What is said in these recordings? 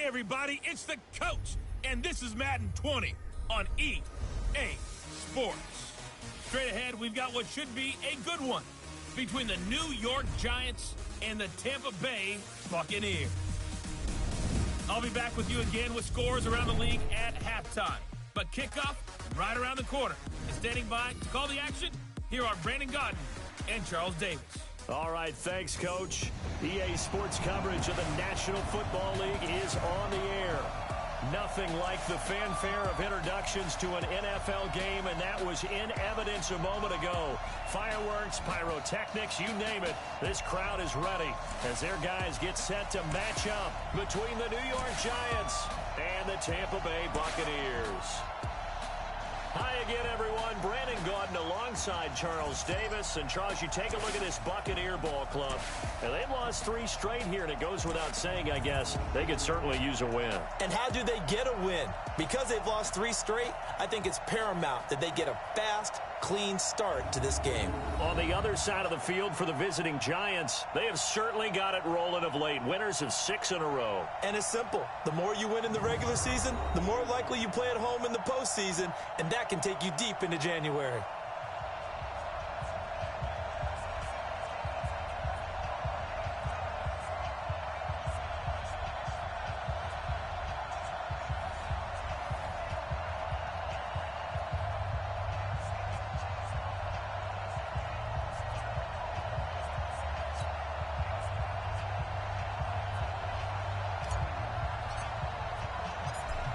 Hey everybody, it's the Coach, and this is Madden 20 on EA Sports. Straight ahead, we've got what should be a good one between the New York Giants and the Tampa Bay Buccaneers. I'll be back with you again with scores around the league at halftime. But kickoff right around the corner. And standing by to call the action, here are Brandon Godden and Charles Davis. All right, thanks, Coach. EA Sports coverage of the National Football League is on the air. Nothing like the fanfare of introductions to an NFL game, and that was in evidence a moment ago. Fireworks, pyrotechnics, you name it. This crowd is ready as their guys get set to match up between the New York Giants and the Tampa Bay Buccaneers. Hi again, everyone. Brandon Godden alongside Charles Davis. And, Charles, you take a look at this Buccaneer ball club. And they've lost 3 straight here, and it goes without saying, I guess, they could certainly use a win. And how do they get a win? Because they've lost 3 straight, I think it's paramount that they get a fast, clean start to this game. On the other side of the field for the visiting Giants, they have certainly got it rolling of late. Winners of 6 in a row. And it's simple. The more you win in the regular season, the more likely you play at home in the postseason, and that can take you deep into January.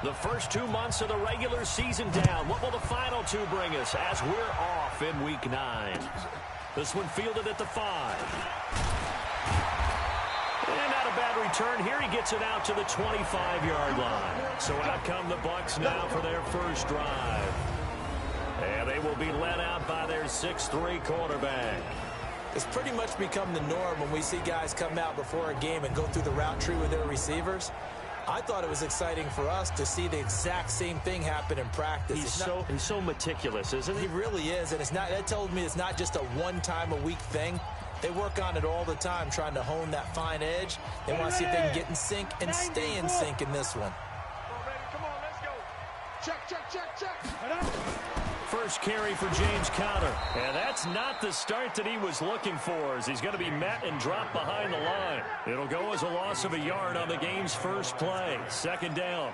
The first 2 months of the regular season down. What will the final 2 bring us as we're off in Week 9? This one fielded at the 5. And not a bad return here. He gets it out to the 25-yard line. So out come the Bucs now for their first drive. And they will be led out by their 6'3 quarterback. It's pretty much become the norm when we see guys come out before a game and go through the route tree with their receivers. I thought it was exciting for us to see the exact same thing happen in practice. He's so meticulous, isn't he? He really is, and that tells me it's not just a one-time-a-week thing. They work on it all the time, trying to hone that fine edge. They want to see if they can get in sync and stay in sync in this one. Come on, let's go. Check. First carry for James Conner. And that's not the start that he was looking for, as he's going to be met and dropped behind the line. It'll go as a loss of a yard on the game's first play. Second down.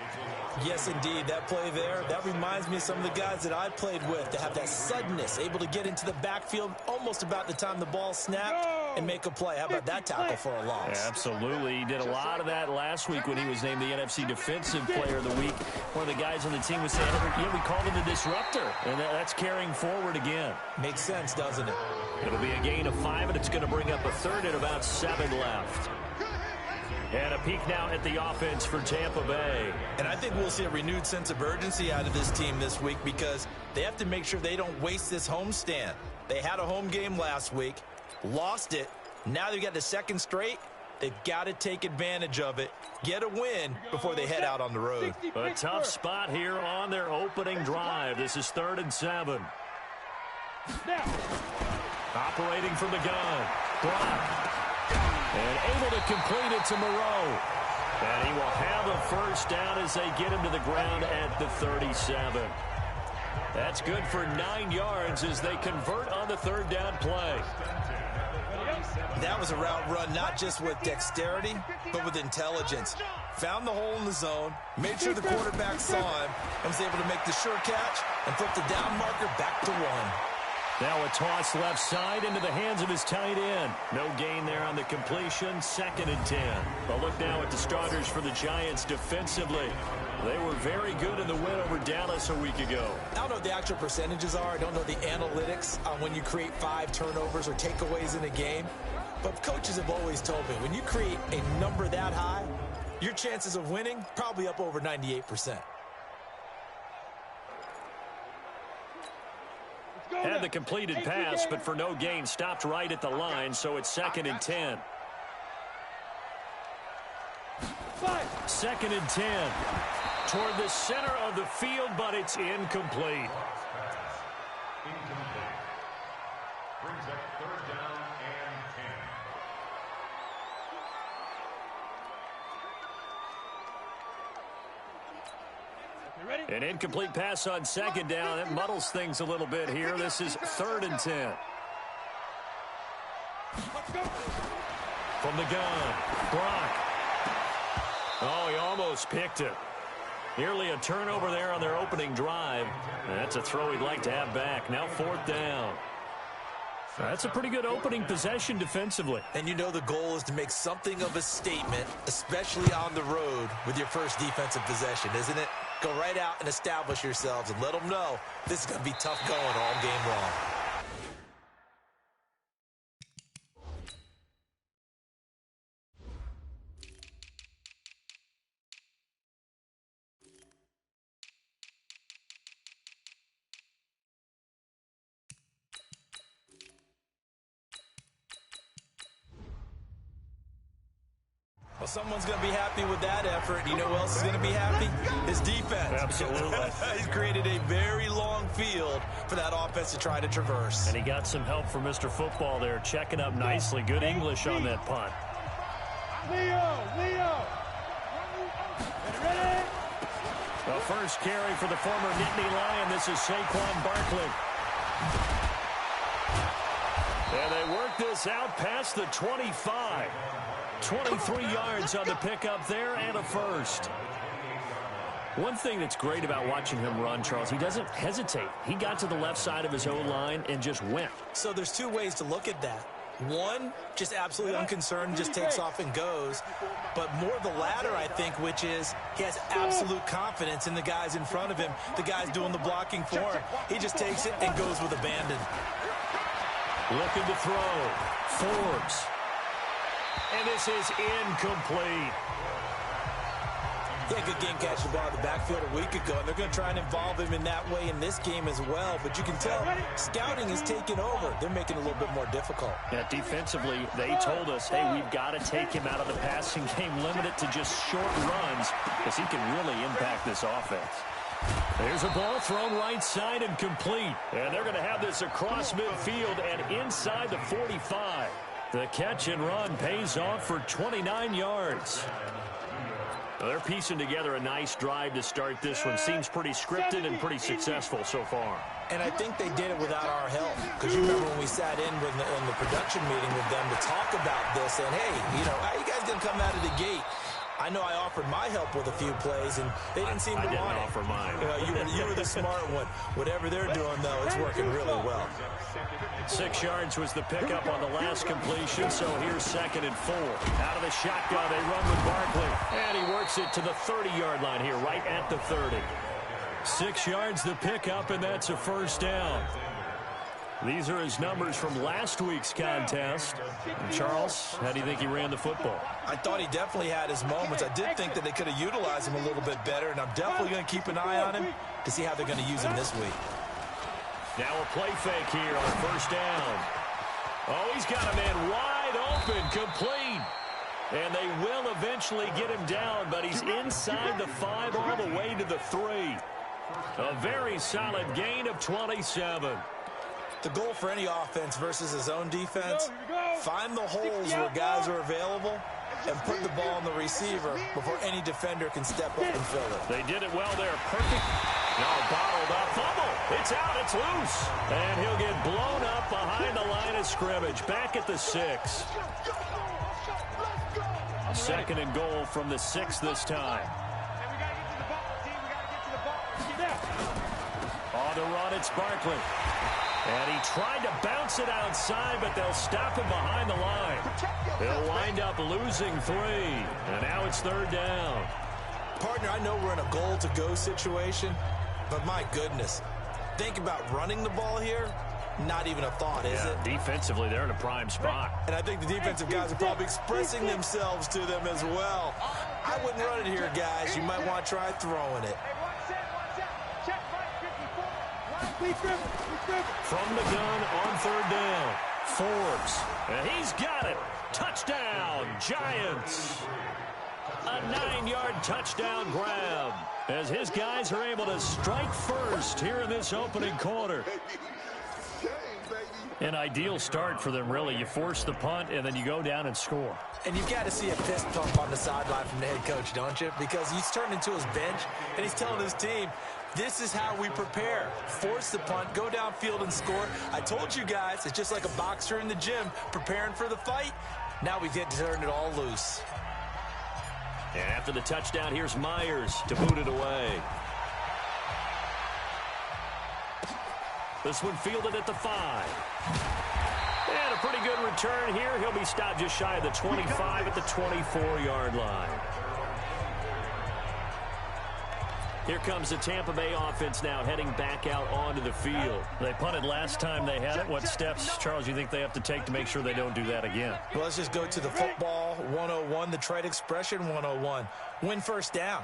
Yes, indeed. That play there, that reminds me of some of the guys that I played with to have that suddenness, able to get into the backfield almost about the time the ball snapped and make a play. How about that tackle for a loss? Yeah, absolutely. He did a lot of that last week when he was named the NFC Defensive Player of the Week. One of the guys on the team was saying, yeah, we called him the disruptor, and that's carrying forward again. Makes sense, doesn't it? It'll be a gain of 5, and it's going to bring up a third and about 7 left. And a peek now at the offense for Tampa Bay. And I think we'll see a renewed sense of urgency out of this team this week because they have to make sure they don't waste this homestand. They had a home game last week, lost it. Now they've got the second straight. They've got to take advantage of it, get a win before they head out on the road. A tough spot here on their opening drive. This is 3rd and 7. Operating from the gun. Block. And able to complete it to Moreau. And he will have a first down as they get him to the ground at the 37. That's good for 9 yards as they convert on the 3rd down play. That was a route run not just with dexterity, but with intelligence. Found the hole in the zone, made sure the quarterback saw him, and was able to make the sure catch and flip the down marker back to 1. Now a toss left side into the hands of his tight end. No gain there on the completion. 2nd and 10. But look now at the starters for the Giants defensively. They were very good in the win over Dallas a week ago. I don't know what the actual percentages are. I don't know the analytics on when you create 5 turnovers or takeaways in a game. But coaches have always told me, when you create a number that high, your chances of winning probably up over 98%. Had the completed pass, but for no gain, stopped right at the line, so it's 2nd and 10. 2nd and 10. Toward the center of the field, but it's incomplete. Brings up 3rd down and 10. An incomplete pass on second down. That muddles things a little bit here. This is 3rd and 10. From the gun, Brock. Oh, he almost picked it. Nearly a turnover there on their opening drive. That's a throw he'd like to have back. Now 4th down. That's a pretty good opening possession defensively. And you know the goal is to make something of a statement, especially on the road with your first defensive possession, isn't it? Go right out and establish yourselves and let them know this is going to be tough going all game long. Well, someone's going to be happy with that effort. You know who else is going to be happy? His defense. Absolutely. He's created a very long field for that offense to try to traverse. And he got some help from Mr. Football there, checking up nicely. Good English on that punt. Leo. The first carry for the former Nittany Lion. This is Saquon Barkley. And they work this out past the 25. 23 yards on the pickup there and a first. One thing that's great about watching him run, Charles, he doesn't hesitate. He got to the left side of his O-line and just went. So there's two ways to look at that. One, just absolutely unconcerned, just takes off and goes. But more the latter, I think, which is he has absolute confidence in the guys in front of him, the guys doing the blocking for him. He just takes it and goes with abandon. Looking to throw. Forbes. And this is incomplete. He had a good game catching the ball in the backfield a week ago, and they're going to try and involve him in that way in this game as well. But you can tell scouting is taking over. They're making it a little bit more difficult. Yeah, defensively, they told us, hey, we've got to take him out of the passing game, limit it to just short runs, because he can really impact this offense. There's a ball thrown right side and complete. And they're going to have this across midfield and inside the 45. The catch and run pays off for 29 yards. Well, they're piecing together a nice drive to start this one. Seems pretty scripted and pretty successful so far. And I think they did it without our help. Because you remember when we sat in the production meeting with them to talk about this, and hey, you know, how you guys going to come out of the gate? I know I offered my help with a few plays, and they didn't seem to want it. I didn't offer mine. You were the smart one. Whatever they're doing, though, it's working really well. 6 yards was the pickup on the last completion, so here's 2nd and 4. Out of the shotgun, they run with Barkley. And he works it to the 30-yard line here, right at the 30. 6 yards the pickup, and that's a first down. These are his numbers from last week's contest. And Charles, how do you think he ran the football? I thought he definitely had his moments. I did think that they could have utilized him a little bit better, and I'm definitely going to keep an eye on him to see how they're going to use him this week. Now a play fake here on first down. Oh, he's got a man wide open, complete. And they will eventually get him down, but he's inside the 5 all the way to the 3. A very solid gain of 27. The goal for any offense versus his own defense, find the holes where guys are available and put the ball on the receiver before any defender can step up and fill it. They did it well there. Perfect. No, bottled up. Fumble. It's out. It's loose. And he'll get blown up behind the line of scrimmage. Back at the 6. 2nd and goal from the 6 this time. On the run, it's Barkley. And he tried to bounce it outside, but they'll stop him behind the line. He'll wind up losing 3. And now it's 3rd down. Partner, I know we're in a goal-to-go situation, but my goodness, think about running the ball here. Not even a thought, is it? Defensively, they're in a prime spot. And I think the defensive guys are probably expressing themselves to them as well. I wouldn't run it here, guys. You might want to try throwing it. From the gun on 3rd down, Forbes. And he's got it. Touchdown, Giants. A 9-yard touchdown grab as his guys are able to strike first here in this opening quarter. An ideal start for them, really. You force the punt, and then you go down and score. And you've got to see a fist pump on the sideline from the head coach, don't you? Because he's turned into his bench, and he's telling his team, this is how we prepare. Force the punt, go downfield and score. I told you guys, it's just like a boxer in the gym preparing for the fight. Now we get to turn it all loose. And after the touchdown, here's Myers to boot it away. This one fielded at the 5. And a pretty good return here. He'll be stopped just shy of the 25 at the 24-yard line. Here comes the Tampa Bay offense now heading back out onto the field. They punted last time they had it. What steps, Charles, you think they have to take to make sure they don't do that again? Well, let's just go to the football 101, the trade expression 101. Win first down.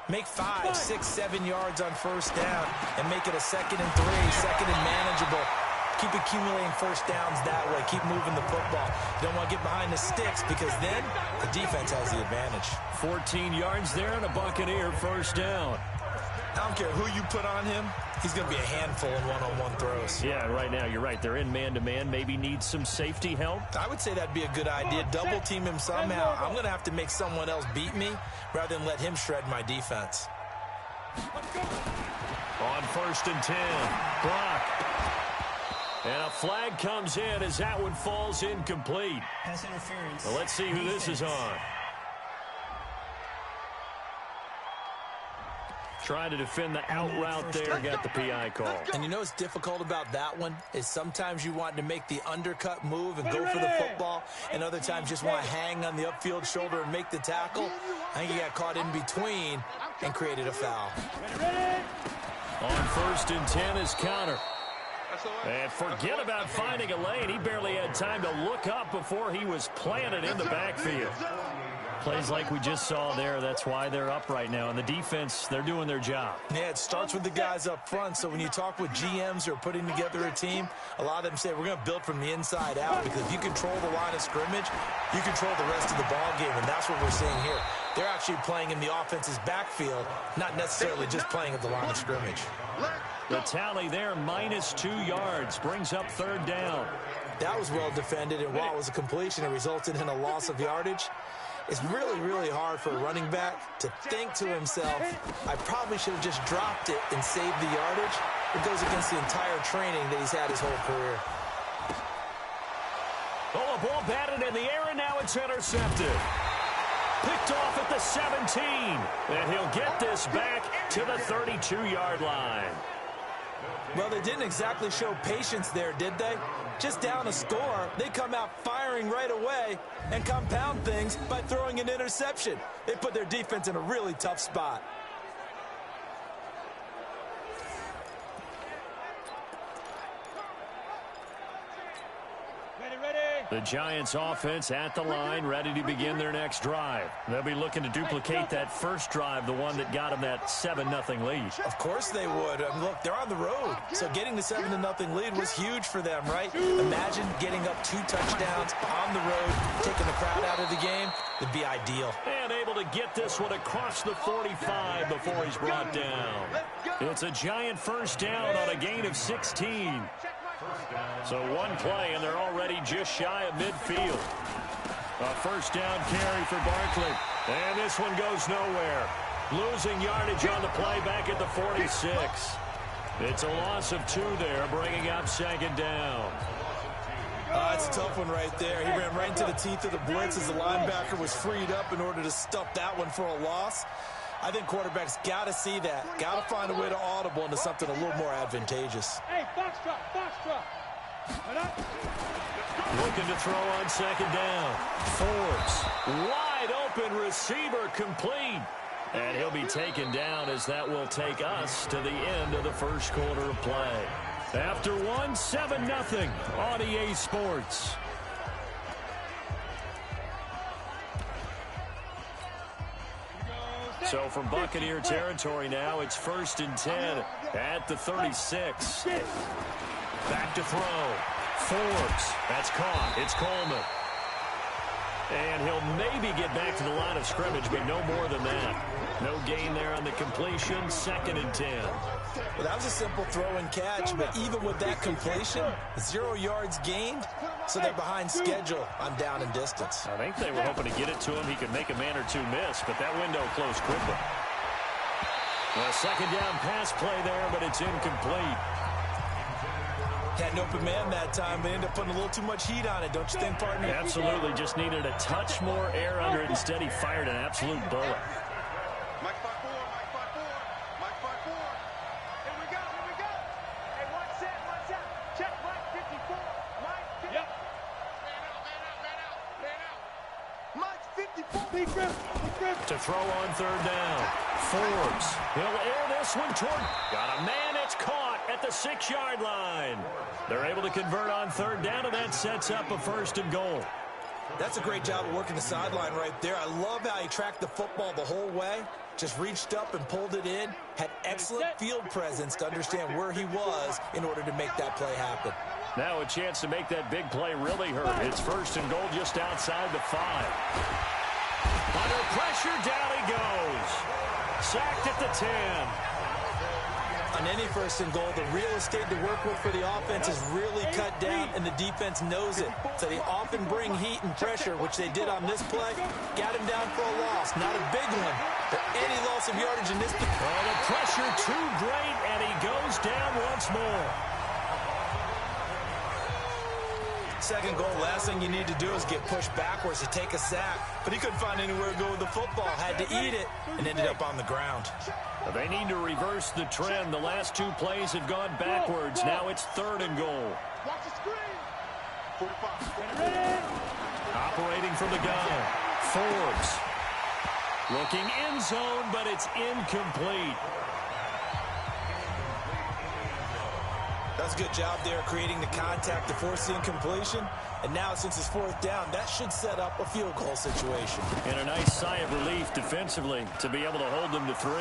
Make 5, 6, 7 yards on first down and make it a 2nd and 3, 2nd and manageable. Keep accumulating first downs that way. Keep moving the football. You don't want to get behind the sticks because then the defense has the advantage. 14 yards there and a Buccaneer first down. I don't care who you put on him. He's going to be a handful in one-on-one throws. Yeah, right now, you're right. They're in man-to-man. Maybe need some safety help. I would say that'd be a good idea. Double team him somehow. I'm going to have to make someone else beat me rather than let him shred my defense. On 1st and 10. Block. And a flag comes in as that one falls incomplete. Pass interference. Well, let's see who this is on. Trying to defend the out route there, got the PI call. And you know what's difficult about that one is sometimes you want to make the undercut move and go for the football, and other times just want to hang on the upfield shoulder and make the tackle. I think he got caught in between and created a foul. On 1st and 10 is Connor. And forget about finding a lane. He barely had time to look up before he was planted in the backfield. Plays like we just saw there. That's why they're up right now. And the defense, they're doing their job. Yeah, it starts with the guys up front. So when you talk with GMs who are putting together a team, a lot of them say we're going to build from the inside out, because if you control the line of scrimmage, you control the rest of the ball game. And that's what we're seeing here. They're actually playing in the offense's backfield, not necessarily just playing at the line of scrimmage. The tally there, -2 yards, brings up 3rd down. That was well defended, and while it was a completion, it resulted in a loss of yardage. It's really, really hard for a running back to think to himself, I probably should have just dropped it and saved the yardage. It goes against the entire training that he's had his whole career. Oh, a ball batted in the air, and now it's intercepted. Picked off at the 17, and he'll get this back to the 32-yard line. Well, they didn't exactly show patience there, did they? Just down a score, they come out firing right away and compound things by throwing an interception. They put their defense in a really tough spot. The Giants offense at the line, ready to begin their next drive. They'll be looking to duplicate that first drive, the one that got them that 7-0 lead. Of course they would. I mean, look, they're on the road, so getting the 7-0 lead was huge for them, right? Imagine getting up 2 touchdowns on the road, taking the crowd out of the game. It'd be ideal. And able to get this one across the 45 before he's brought down. It's a Giant first down on a gain of 16. So one play, and they're already just shy of midfield. A first down carry for Barkley. And this one goes nowhere. Losing yardage on the play back at the 46. It's a loss of 2 there, bringing up 2nd down. It's a tough one right there. He ran right into the teeth of the blitz as the linebacker was freed up in order to stuff that one for a loss. I think quarterbacks got to see that. Got to find a way to audible into something a little more advantageous. Hey, box drop. Looking to throw on 2nd down. Forbes, wide open receiver, complete. And he'll be taken down as that will take us to the end of the first quarter of play. After one, 7-0 on EA Sports. So from Buccaneer territory now, it's 1st and 10 at the 36. Back to throw. Forbes. That's caught. It's Coleman. And he'll maybe get back to the line of scrimmage, but no more than that. No gain there on the completion, 2nd and 10. Well, that was a simple throw and catch, but even with that completion, 0 yards gained, so they're behind schedule on down and distance. I think they were hoping to get it to him. He could make a man or two miss, but that window closed quickly. A 2nd down pass play there, but it's incomplete. Had an open man that time, but ended up putting a little too much heat on it, don't you think, partner? Absolutely, just needed a touch more air under it. Instead, he fired an absolute bullet. Mike 5-4, Mike 5-4, Mike 5-4. Here we go, here we go. Hey, one set. Check Mike 54, Mike 50. Yep. Man out. Mike 54. Big grip. To throw on 3rd down. Forbes. He'll air this one toward. Got a man. It's caught at the 6-yard line. They're able to convert on 3rd down, and that sets up a 1st and goal. That's a great job of working the sideline right there. I love how he tracked the football the whole way. Just reached up and pulled it in. Had excellent field presence to understand where he was in order to make that play happen. Now a chance to make that big play really hurt. It's 1st and goal just outside the 5. Under pressure, down he goes. Sacked at the 10. On any 1st and goal, the real estate to work with for the offense is really cut down, and the defense knows it. So they often bring heat and pressure, which they did on this play. Got him down for a loss. Not a big one, but any loss of yardage in this. Oh, the pressure too great, and he goes down once more. 2nd goal, last thing you need to do is get pushed backwards to take a sack. But he couldn't find anywhere to go with the football. Had to eat it and ended up on the ground. They need to reverse the trend. The last 2 plays have gone backwards. Now it's 3rd and goal. Watch the screen. 45. Operating from the gun. Forbes. Looking end zone, but it's incomplete. That's a good job there creating the contact to force the incompletion. And now since it's 4th down, that should set up a field goal situation. And a nice sigh of relief defensively to be able to hold them to 3.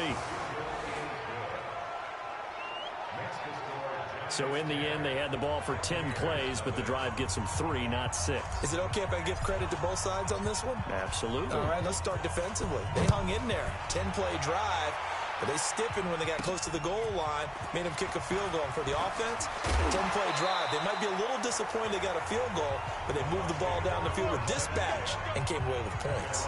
So in the end, they had the ball for 10 plays, but the drive gets them 3, not 6. Is it okay if I give credit to both sides on this one? Absolutely. All right, let's start defensively. They hung in there. 10-play drive. But they stiffened when they got close to the goal line, made them kick a field goal. And for the offense, 10-play drive. They might be a little disappointed they got a field goal, but they moved the ball down the field with dispatch and came away with points.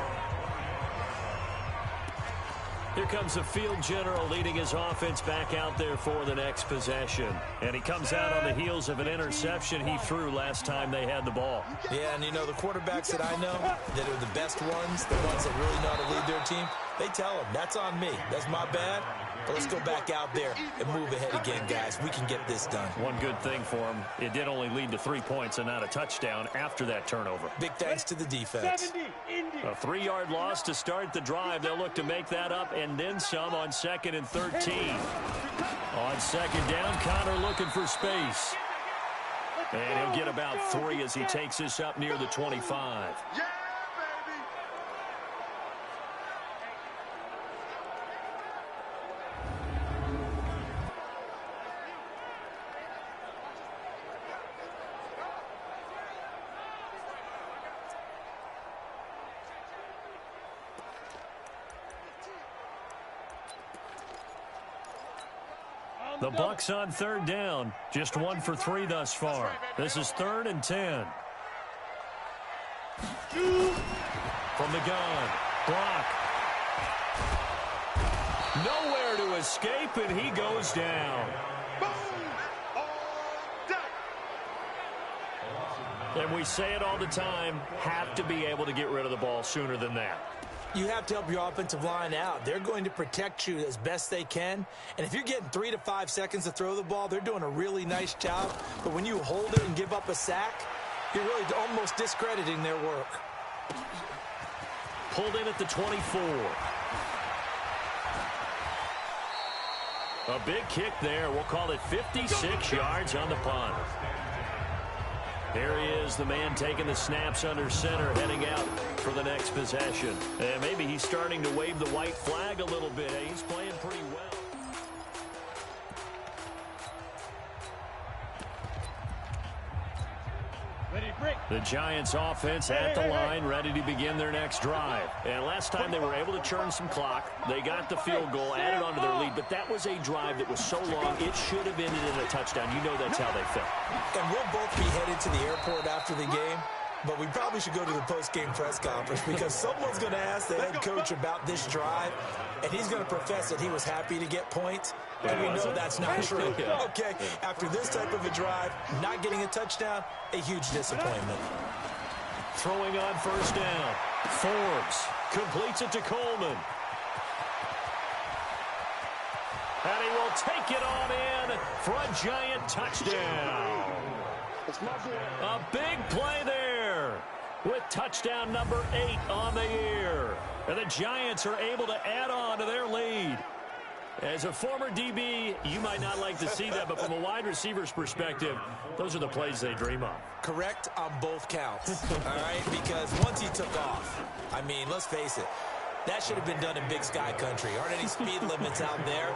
Here comes the field general leading his offense back out there for the next possession. And he comes out on the heels of an interception he threw last time they had the ball. Yeah, and you know, the quarterbacks that I know that are the best ones, the ones that really know how to lead their team, they tell them, that's on me. That's my bad. But let's go back out there and move ahead again, guys. We can get this done. One good thing for him, it did only lead to 3 points and not a touchdown after that turnover. Big thanks to the defense. A 3-yard loss to start the drive. They'll look to make that up and then some on 2nd and 13. On 2nd down, Connor looking for space. And he'll get about 3 as he takes this up near the 25. Yeah! The Bucs on 3rd down. Just 1 for 3 thus far. This is 3rd and 10. From the gun. Block. Nowhere to escape, and he goes down. And we say it all the time, have to be able to get rid of the ball sooner than that. You have to help your offensive line out. They're going to protect you as best they can. And if you're getting 3 to 5 seconds to throw the ball, they're doing a really nice job. But when you hold it and give up a sack, you're really almost discrediting their work. Pulled in at the 24. A big kick there. We'll call it 56 yards on the punt. There he is, the man taking the snaps under center, heading out for the next possession. And maybe he's starting to wave the white flag a little bit. He's playing pretty well. Ready, The Giants offense at the line, ready to begin their next drive. And last time they were able to churn some clock. They got the field goal, added on to their lead, but that was a drive that was so long, it should have ended in a touchdown. You know that's how they felt. And we'll both be headed to the airport after the game, but we probably should go to the post-game press conference because someone's going to ask the head coach about this drive, and he's going to profess that he was happy to get points, and we know that's not true. Okay, after this type of a drive, not getting a touchdown, a huge disappointment. Throwing on first down. Forbes completes it to Coleman. And he will take it on in for a Giant touchdown. A big play there with touchdown number 8 on the year. And the Giants are able to add on to their lead. As a former DB, you might not like to see that, but from a wide receiver's perspective, those are the plays they dream of. Correct on both counts, all right? Because once he took off, I mean, let's face it, that should have been done in Big Sky country. Aren't any speed limits out there?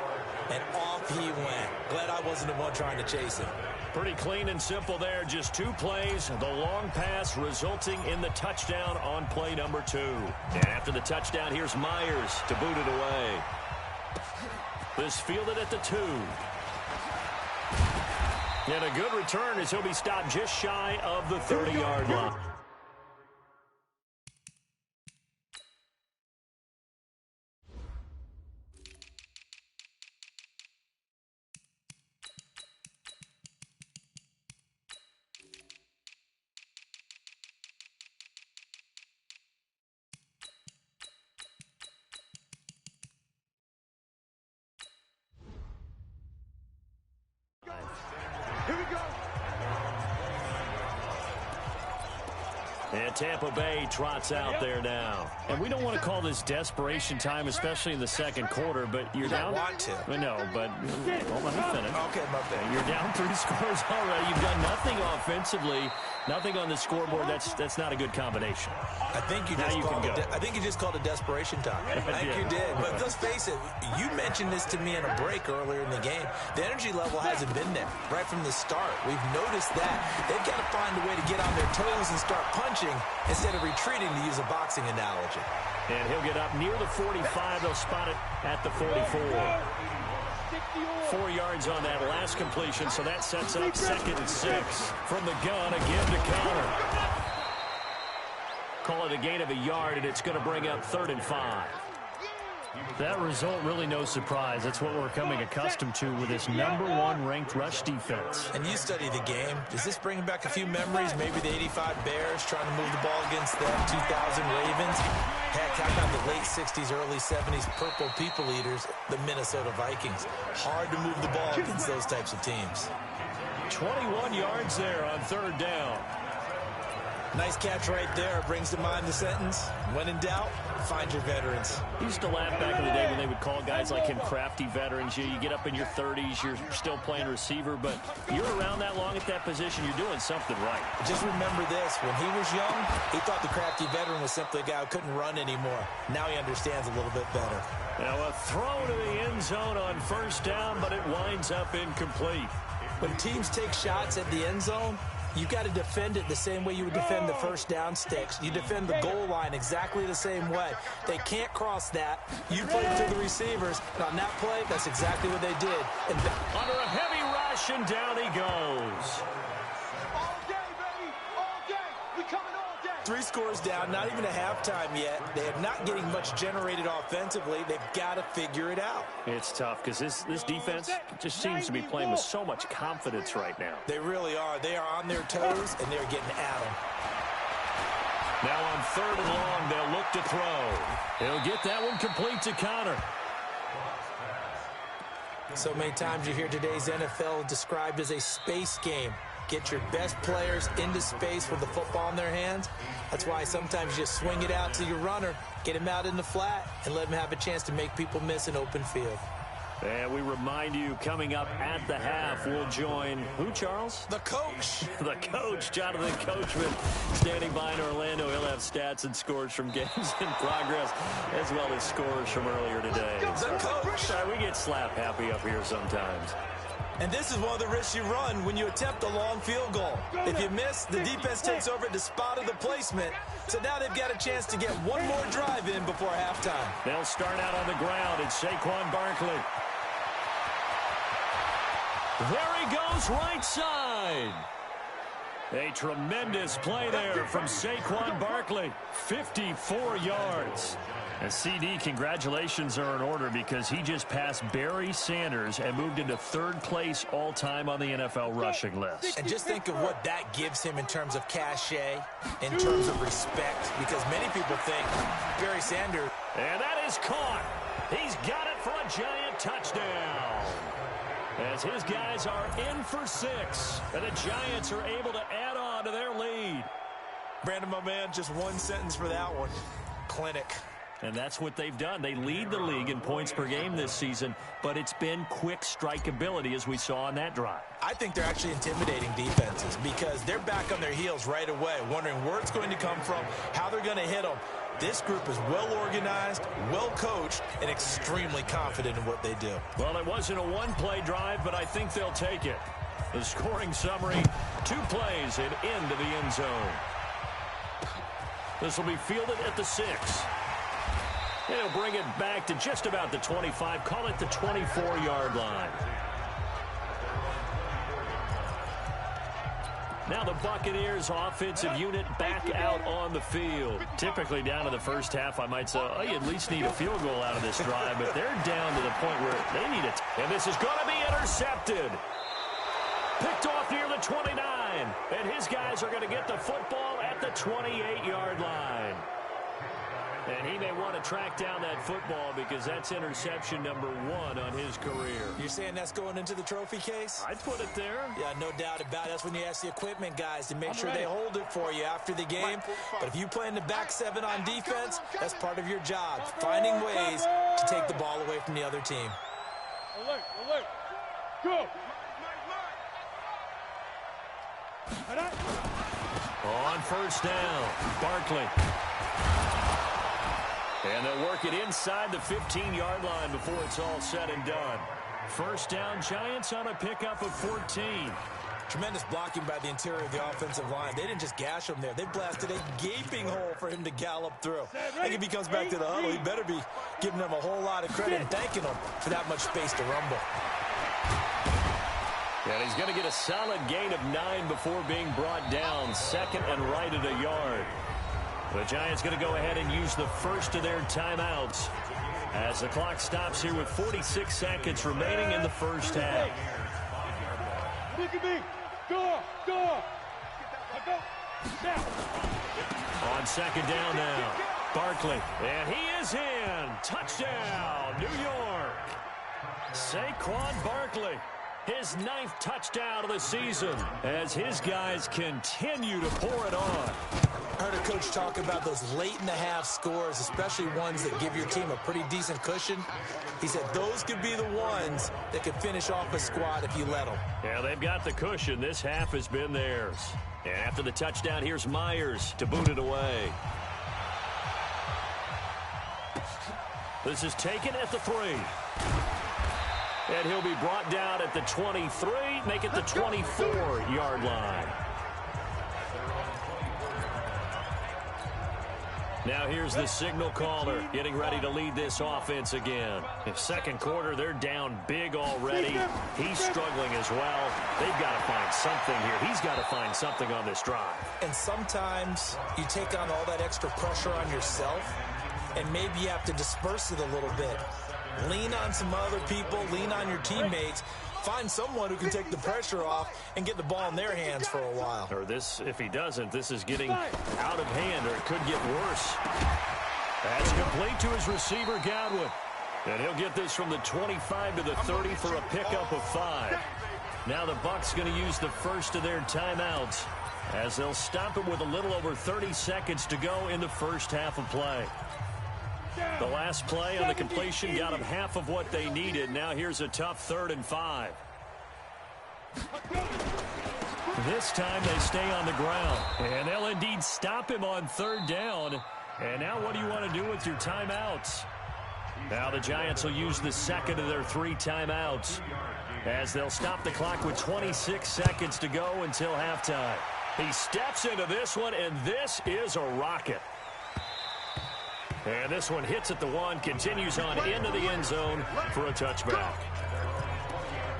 And off he went. Glad I wasn't the one trying to chase him. Pretty clean and simple there. Just 2 plays. The long pass resulting in the touchdown on play number 2. And after the touchdown, here's Myers to boot it away. This fielded at the 2. And a good return as he'll be stopped just shy of the 30-yard line. And Tampa Bay trots out there now. And we don't want to call this desperation time, especially in the second quarter, but you're down. I want to. I know, but well, let me finish. Okay, my bad. You're down 3 scores already. You've done nothing offensively, nothing on the scoreboard. That's not a good combination. I think you just called it desperation time. I think you did. But let's face it, you mentioned this to me in a break earlier in the game. The energy level hasn't been there right from the start. We've noticed that. They've got to find a way to get on their toes and start punching instead of retreating, to use a boxing analogy. And he'll get up near the 45. They'll spot it at the 44. 4 yards on that last completion, so that sets up 2nd and 6. From the gun, again to Connor. Call it a gain of a yard, and it's going to bring up 3rd and 5. That result, really no surprise. That's what we're coming accustomed to with this #1 ranked rush defense. And you study the game. Does this bring back a few memories? Maybe the 85 Bears trying to move the ball against the 2000 Ravens. Heck, how about the late 60s, early 70s Purple People Eaters, the Minnesota Vikings? Hard to move the ball against those types of teams. 21 yards there on 3rd down. Nice catch right there. Brings to mind the sentence, when in doubt, find your veterans. You used to laugh back in the day when they would call guys like him crafty veterans. You get up in your 30s, you're still playing receiver, but you're around that long at that position, you're doing something right. Just remember this, when he was young, he thought the crafty veteran was simply a guy who couldn't run anymore. Now he understands a little bit better. Now a throw to the end zone on 1st down, but it winds up incomplete. When teams take shots at the end zone, you got to defend it the same way you would defend the 1st down sticks. You defend the goal line exactly the same way. They can't cross that. You play it to the receivers. And on that play, that's exactly what they did. And under a heavy rush, and down he goes. All day, baby. All day. We coming all day. 3 scores down, not even a halftime yet. They are not getting much generated offensively. They've got to figure it out. It's tough because this defense just seems to be playing with so much confidence right now. They really are. They are on their toes, and they're getting at them. Now on 3rd and long, they'll look to throw. He'll get that one complete to Connor. So many times you hear today's NFL described as a space game. Get your best players into space with the football in their hands. That's why sometimes you just swing it out to your runner, get him out in the flat, and let him have a chance to make people miss an open field. And we remind you, coming up at the half, we'll join who, Charles? The coach. The coach, Jonathan Coachman, standing by in Orlando. He'll have stats and scores from games in progress, as well as scores from earlier today. The coach. We get slap happy up here sometimes. And this is one of the risks you run when you attempt a long field goal. If you miss, the defense takes over at the spot of the placement. So now they've got a chance to get one more drive in before halftime. They'll start out on the ground. It's Saquon Barkley. There he goes, right side. A tremendous play there from Saquon Barkley. 54 yards. And CD, congratulations are in order because he just passed Barry Sanders and moved into third place all-time on the NFL rushing list. And just think of what that gives him in terms of cachet, in terms of respect, because many people think Barry Sanders. And that is caught. He's got it for a giant touchdown. As his guys are in for 6, and the Giants are able to add on to their lead. Brandon, my man, just one sentence for that one. Clinic. And that's what they've done. They lead the league in points per game this season, but it's been quick strikeability as we saw on that drive. I think they're actually intimidating defenses because they're back on their heels right away, wondering where it's going to come from, how they're going to hit them. This group is well organized, well coached, and extremely confident in what they do. Well, it wasn't a one-play drive, but I think they'll take it. The scoring summary, 2 plays and into the end zone. This will be fielded at the 6. And he'll bring it back to just about the 25, call it the 24-yard line. Now the Buccaneers offensive unit back out on the field. Typically down to the first half, I might say, oh, you at least need a field goal out of this drive, but they're down to the point where they need it. And this is going to be intercepted. Picked off near the 29. And his guys are going to get the football at the 28-yard line. And he may want to track down that football because that's interception number 1 on his career. You're saying that's going into the trophy case? I'd put it there. Yeah, no doubt about it. That's when you ask the equipment guys to make sure they hold it for you after the game. But if you play in the back 7 on defense, that's part of your job, finding ways to take the ball away from the other team. Alert. Go. On first down, Barkley. And they'll work it inside the 15-yard line before it's all said and done. First down, Giants on a pickup of 14. Tremendous blocking by the interior of the offensive line. They didn't just gash him there. They blasted a gaping hole for him to gallop through. I think if he comes back to the huddle, he better be giving them a whole lot of credit and thanking them for that much space to rumble. And he's going to get a solid gain of 9 before being brought down. Second and right at a yard. The Giants going to go ahead and use the first of their timeouts as the clock stops here with 46 seconds remaining in the first half. Look at me. Go. On second down now, Barkley. And he is in. Touchdown, New York. Saquon Barkley. His 9th touchdown of the season as his guys continue to pour it on. I heard a coach talk about those late-in-the-half scores, especially ones that give your team a pretty decent cushion. He said those could be the ones that could finish off a squad if you let them. Yeah, they've got the cushion. This half has been theirs. And after the touchdown, here's Myers to boot it away. This is taken at the 3. And he'll be brought down at the 23, make it the 24-yard line. Now here's the signal caller getting ready to lead this offense again. In second quarter, they're down big already. He's struggling as well. They've got to find something here. He's got to find something on this drive. And sometimes you take on all that extra pressure on yourself, and maybe you have to disperse it a little bit. Lean on some other people, lean on your teammates. Find someone who can take the pressure off and get the ball in their hands for a while. Or this, if he doesn't, this is getting out of hand, or it could get worse. That's complete to his receiver, Godwin. And he'll get this from the 25 to the 30 for a pickup of 5. Now the Bucs going to use the first of their timeouts as they'll stop it with a little over 30 seconds to go in the first half of play. The last play on the completion got them half of what they needed. Now here's a tough 3rd and 5. This time they stay on the ground. And they'll indeed stop him on 3rd down. And now what do you want to do with your timeouts? Now the Giants will use the second of their 3 timeouts. as they'll stop the clock with 26 seconds to go until halftime. He steps into this one, and this is a rocket. And this one hits at the one, continues on into the end zone for a touchback.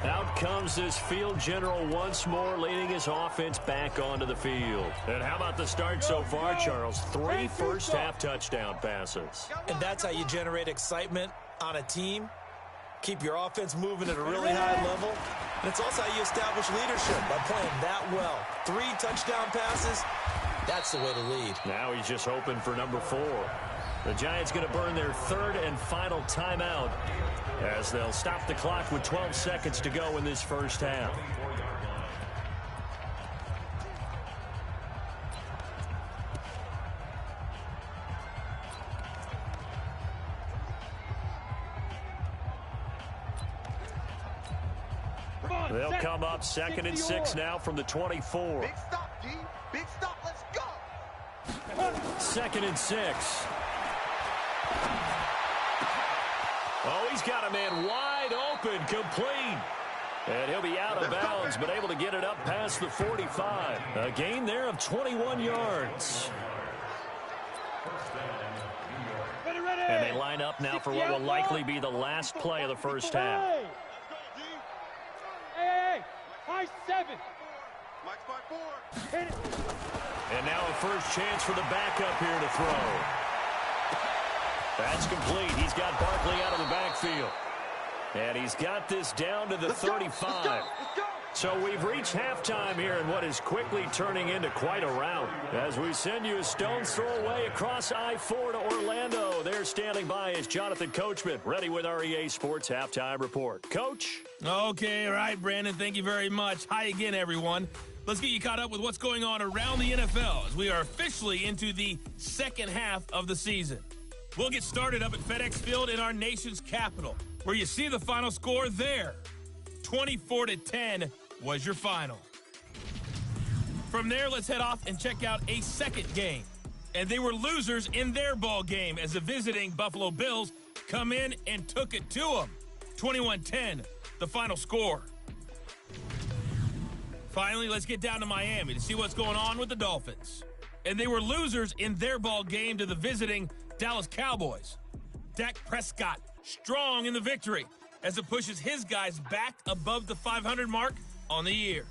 Out comes this field general once more, leading his offense back onto the field. And how about the start so far, Charles? 3 first-half touchdown passes. And that's how you generate excitement on a team. Keep your offense moving at a really high level. And it's also how you establish leadership by playing that well. 3 touchdown passes, that's the way to lead. Now he's just hoping for number 4. The Giants going to burn their 3rd and final timeout as they'll stop the clock with 12 seconds to go in this first half. They'll come up 2nd and 6 now from the 24. Big stop, G. Big stop. Let's go. 2nd and 6. Oh, he's got a man wide open, complete. And he'll be out of bounds, but able to get it up past the 45. A gain there of 21 yards. And they line up now for what will likely be the last play of the first half. Hey, high 7. Mike spot 4. Hit it. And now a first chance for the backup here to throw. That's complete. He's got Barkley out of the backfield. And he's got this down to the 35. So we've reached halftime here in what is quickly turning into quite a rout. As we send you a stone's throw away across I-4 to Orlando. There standing by is Jonathan Coachman, ready with our EA Sports Halftime Report. Coach? Okay, all right, Brandon, thank you very much. Hi again, everyone. Let's get you caught up with what's going on around the NFL as we are officially into the second half of the season. We'll get started up at FedEx Field in our nation's capital, where you see the final score there. 24-10 was your final. From there, let's head off and check out a second game. And they were losers in their ball game as the visiting Buffalo Bills come in and took it to them. 21-10, the final score. Finally, let's get down to Miami to see what's going on with the Dolphins. And they were losers in their ball game to the visiting Dallas Cowboys. Dak Prescott strong in the victory as it pushes his guys back above the 500 mark on the year.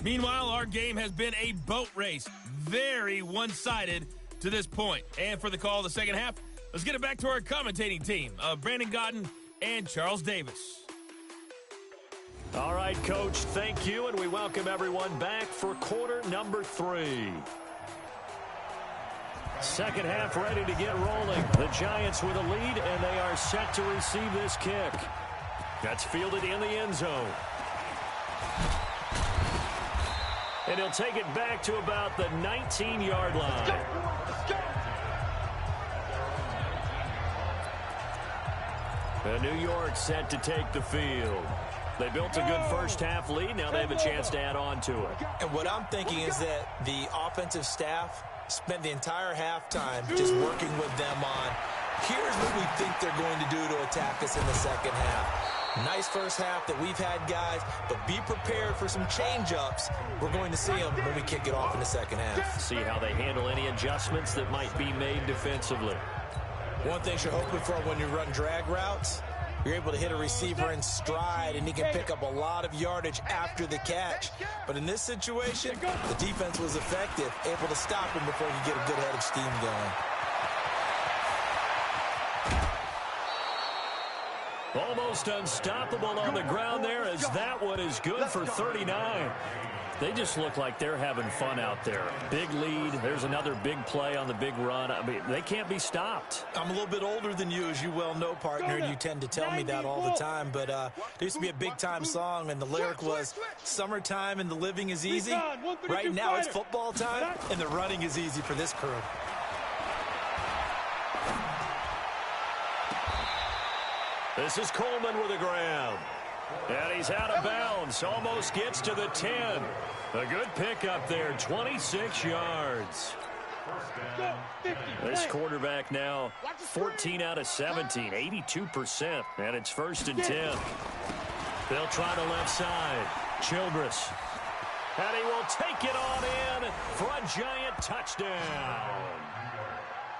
Meanwhile, our game has been a boat race, very one-sided to this point. And for the call of the second half, let's get it back to our commentating team of Brandon Godden and Charles Davis. All right, Coach, thank you, and we welcome everyone back for quarter number 3. Second half ready to get rolling. The Giants with a lead, and they are set to receive this kick. That's fielded in the end zone. And he'll take it back to about the 19-yard line. And New York set to take the field. They built a good first-half lead. Now they have a chance to add on to it. And what I'm thinking is that the offensive staff spent the entire halftime just working with them on, here's what we think they're going to do to attack us in the second half. Nice first half that we've had, guys, but be prepared for some change-ups. We're going to see them when we kick it off in the second half. See how they handle any adjustments that might be made defensively. One thing you're hoping for when you run drag routes, you're able to hit a receiver in stride, and he can pick up a lot of yardage after the catch. But in this situation, the defense was effective, able to stop him before he could get a good head of steam going. Almost unstoppable on the ground there, as that one is good for 39. They just look like they're having fun out there. Big lead. There's another big play on the big run. I mean, they can't be stopped. I'm a little bit older than you, as you well know, partner, and you tend to tell me that all the time. But there used to be a big-time song, and the lyric was, summertime and the living is easy. Right now it's football time, and the running is easy for this crew. This is Coleman with a grab. And he's out of bounds. Almost gets to the 10. A good pickup there, 26 yards. This quarterback now 14 out of 17, 82%. And it's 1st and 10. They'll try the left side. Childress. And he will take it on in for a giant touchdown.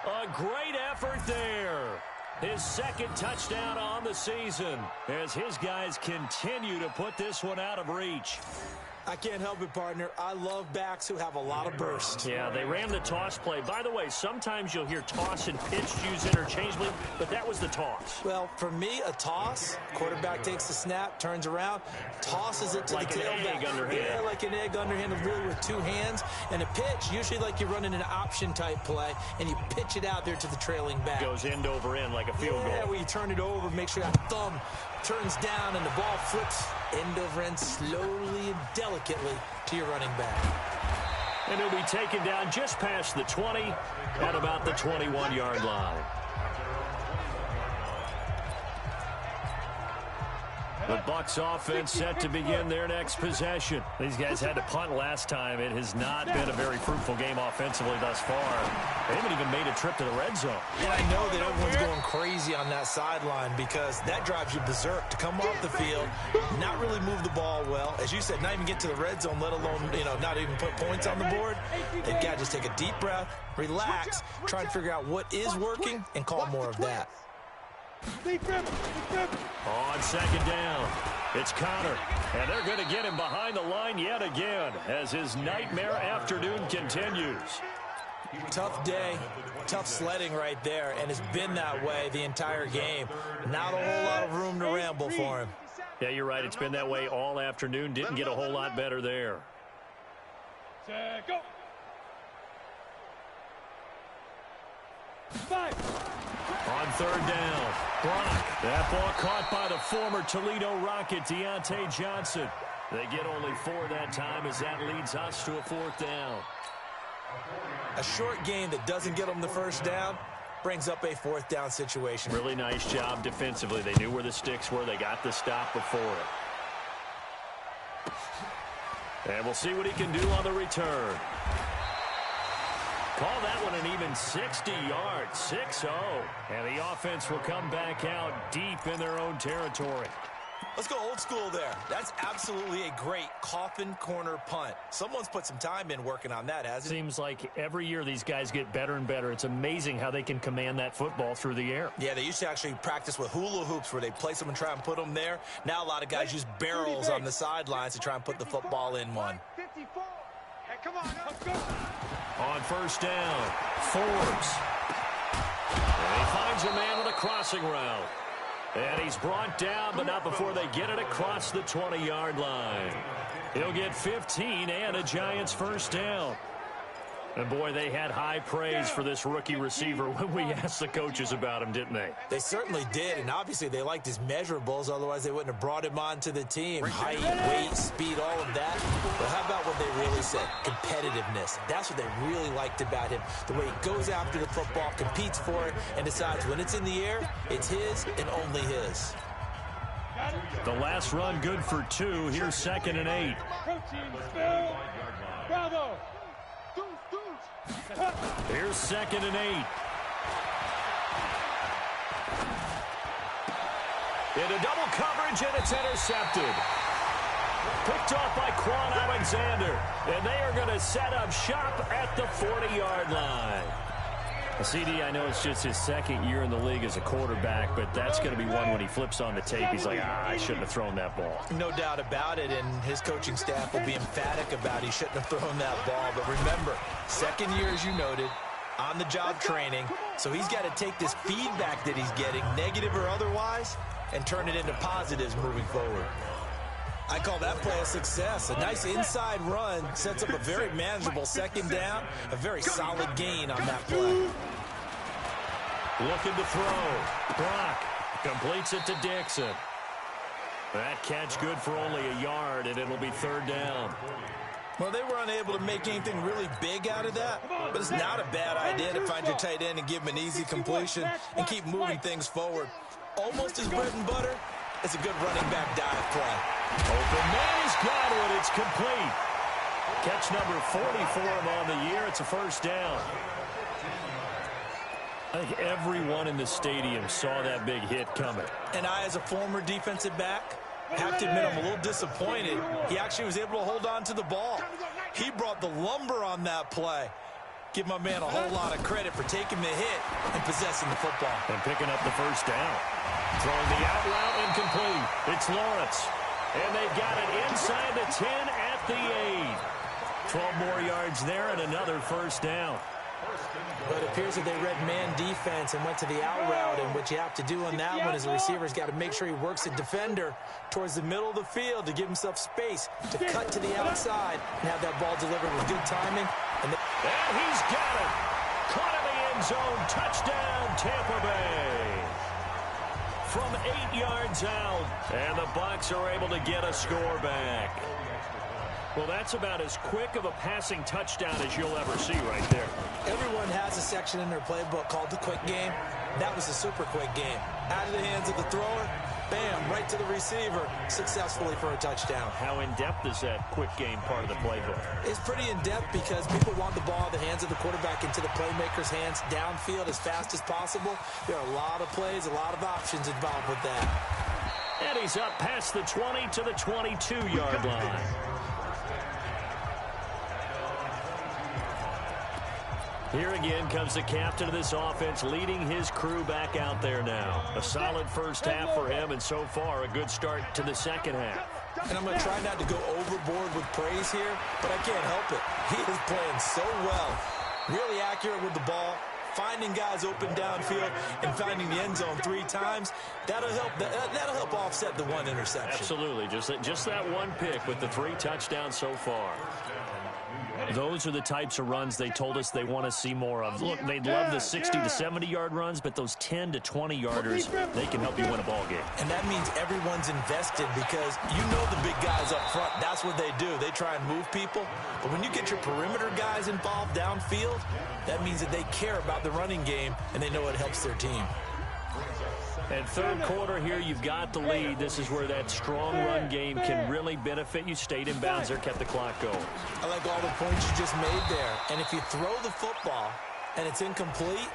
A great effort there. His second touchdown on the season as his guys continue to put this one out of reach. I can't help it, partner. I love backs who have a lot of burst. Yeah, they ran the toss play. By the way, sometimes you'll hear toss and pitch used interchangeably, but that was the toss. Well, for me, a toss, quarterback takes the snap, turns around, tosses it to like the tailback. Like an egg underhand. Yeah, like an egg underhand, really with two hands. And a pitch, usually like you're running an option-type play, and you pitch it out there to the trailing back. Goes end over end like a field goal. Yeah, where you turn it over, make sure that thumb turns down, and the ball flips end over end slowly and delicately to your running back. And he'll be taken down just past the 20 at about the 21-yard line. The Bucs offense set to begin their next possession. These guys had to punt last time. It has not been a very fruitful game offensively thus far. They haven't even made a trip to the red zone. And I know that everyone's going crazy on that sideline because that drives you berserk to come off the field, not really move the ball well. As you said, not even get to the red zone, let alone, not even put points on the board. They've got to just take a deep breath, relax, try and figure out what is working, and call more of that. On second down, it's Connor, and they're going to get him behind the line yet again as his nightmare afternoon continues. Tough day, tough sledding right there, and it's been that way the entire game. Not a whole lot of room to ramble for him. Yeah, you're right. It's been that way all afternoon. Didn't get a whole lot better there. Go. 5. On third down, Brock. That ball caught by the former Toledo Rocket, Deontay Johnson. They get only 4 that time as that leads us to a fourth down. A short game that doesn't get them the first down brings up a fourth down situation. Really nice job defensively. They knew where the sticks were. They got the stop before it. And we'll see what he can do on the return. Call that one an even 60 yards, 6-0. And the offense will come back out deep in their own territory. Let's go old school there. That's absolutely a great coffin corner punt. Someone's put some time in working on that, hasn't it? Seems like every year these guys get better and better. It's amazing how they can command that football through the air. Yeah, they used to actually practice with hula hoops where they place them and try and put them there. Now a lot of guys use barrels on the sidelines to try and put the football in one. 54. Hey, come on, let's go. On first down, Forbes. And he finds a man on a crossing route. And he's brought down, but not before they get it across the 20-yard line. He'll get 15 and a Giants first down. And, boy, they had high praise for this rookie receiver when we asked the coaches about him, didn't they? They certainly did, and obviously they liked his measurables. Otherwise, they wouldn't have brought him onto the team. Height, weight, speed, all of that. But how about what they really said? Competitiveness. That's what they really liked about him. The way he goes after the football, competes for it, and decides when it's in the air, it's his and only his. The last run good for 2. Here's 2nd and 8. Bravo. Here's 2nd and 8. Into double coverage, and it's intercepted. Picked off by Quan Alexander. And they are going to set up shop at the 40-yard line. CD, I know it's just his second year in the league as a quarterback, but that's going to be one when he flips on the tape. He's like, I shouldn't have thrown that ball. No doubt about it, and his coaching staff will be emphatic about he shouldn't have thrown that ball. But remember, second year, as you noted, on-the-job training, so he's got to take this feedback that he's getting, negative or otherwise, and turn it into positives moving forward. I call that play a success. A nice inside run sets up a very manageable second down, a very solid gain on that play. Looking to throw. Brock completes it to Dixon. That catch good for only a yard, and it'll be third down. Well, they were unable to make anything really big out of that, but it's not a bad idea to find your tight end and give him an easy completion and keep moving things forward. Almost his bread and butter. It's a good running back dive play. Open man, he's got it. It's complete. Catch number 40 for him on the year. It's a first down. I think everyone in the stadium saw that big hit coming. And I, as a former defensive back, have to admit I'm a little disappointed. He actually was able to hold on to the ball. He brought the lumber on that play. Give my man a whole lot of credit for taking the hit and possessing the football. And picking up the first down. Throwing the out route incomplete. It's Lawrence. And they've got it inside the 10 at the 8. 12 more yards there and another first down. But it appears that they read man defense and went to the out route, and what you have to do on that one is the receiver's got to make sure he works the defender towards the middle of the field to give himself space to cut to the outside and have that ball delivered with good timing. And he's got it. Caught in the end zone. Touchdown, Tampa Bay. From 8 yards out, and the Bucs are able to get a score back. Well, that's about as quick of a passing touchdown as you'll ever see right there. Everyone has a section in their playbook called the quick game. That was a super quick game. Out of the hands of the thrower, bam, right to the receiver, successfully for a touchdown. How in-depth is that quick game part of the playbook? It's pretty in-depth because people want the ball in the hands of the quarterback into the playmaker's hands downfield as fast as possible. There are a lot of plays, a lot of options involved with that. And he's up past the 20 to the 22-yard line. Here again comes the captain of this offense, leading his crew back out there now. A solid first half for him, and so far a good start to the second half. And I'm going to try not to go overboard with praise here, but I can't help it. He is playing so well. Really accurate with the ball, finding guys open downfield, and finding the end zone 3 times. That'll help offset the 1 interception. Absolutely. Just that one pick with the 3 touchdowns so far. Those are the types of runs they told us they want to see more of. Look, they'd love the 60 to 70-yard runs, but those 10 to 20-yarders, they can help you win a ball game. And that means everyone's invested because you know the big guys up front. That's what they do. They try and move people. But when you get your perimeter guys involved downfield, that means that they care about the running game, and they know it helps their team. And third quarter here, you've got the lead. This is where that strong run game can really benefit you. Stayed in bounds there, kept the clock going. I like all the points you just made there. And if you throw the football and it's incomplete,